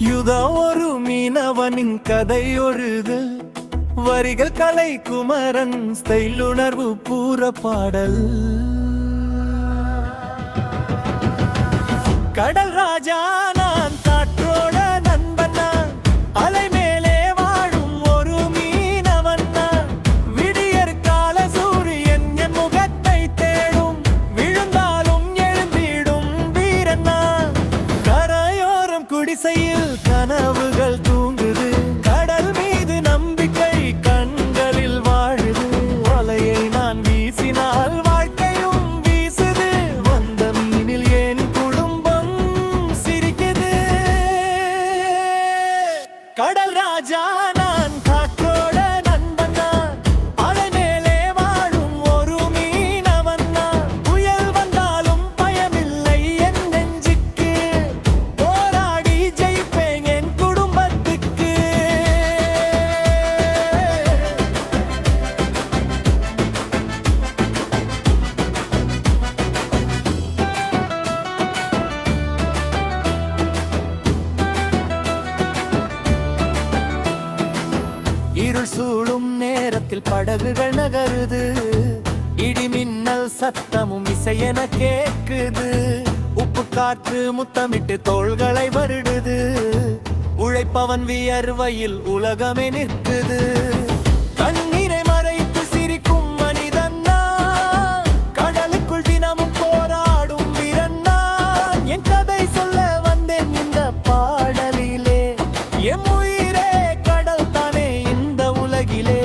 யுதா ஒரு மீனவனின் கதை ஒருது வரிகள் கலை குமரன் ஸ்டைல் உணர்வு பூர பாடல். கடல் ராஜா நான் காற்றோட நண்பன் நான், அலை மேலே வாழும் ஒரு மீனவன் நான். விடியற் கால சூரியன் என் முகத்தை தேடும், விழுந்தாலும் எழுந்திடும் வீரன் நான். கரையோரம் குடிசையில் கனவுகள் தூங்குது, கடல் மீது நம்பிக்கை கண்களில் வாழுது. வலையை நான் வீசினால் வாழ்க்கையும் வீசுது, வந்த மீனில் ஏன் குடும்பம் சிரிக்குது. கடல் ராஜா நான் காற்றோட நண்பன் நான், அலை மேலே வாழும் ஒரு மீனவன் நான். புயல் வந்தாலும் பயமில்லை என் நெஞ்சுக்கு, போராடி ஜெயிப்பேன் என் குடும்பத்துக்கு. இருள் சூழும் நேரத்தில் படகுகள் நகருது, இடிமின்னல் சத்தமும் இசையென கேக்குது. உப்பு காற்று முத்தமிட்டு தோள்களை வருடுது, உழைப்பவன் வியர்வையில் உலகமே நிற்குது. கண்ணீரை மறைத்து சிரிக்கும் மனிதன் நான், கடலுக்குள் தினமும் போராடும் வீரன் நான். என் கதை சொல்ல வந்தேன் இந்த பாடலிலே, எம் உயிரே கடல் தானே இந்த உலகிலே.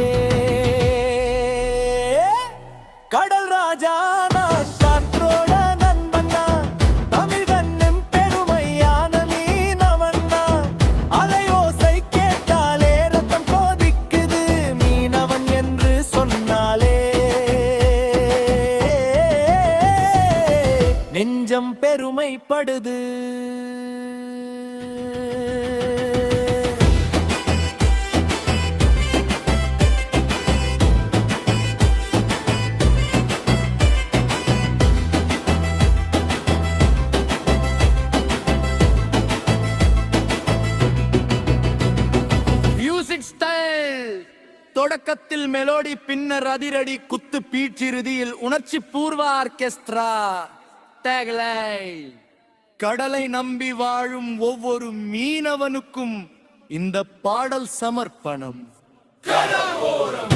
கடல் ராஜா நான் காற்றோட நண்பன் நான், தமிழன் பெருமையான மீனவன் நான். அலையோசை கேட்டாலே ரத்தம் கொதிக்குது, மீனவன் என்று சொன்னாலே நெஞ்சம் பெருமைப்படுது. மியூசிக் ஸ்டைல் தொடக்கத்தில் மெலோடி, பின்னர் அதிரடி குத்து, பீச்சிறுதியில் உணர்ச்சி பூர்வ ஆர்கெஸ்ட்ரா. டேக்லைன்: கடலை நம்பி வாழும் ஒவ்வொரு மீனவனுக்கும் இந்த பாடல் சமர்ப்பணம். கடலோரம்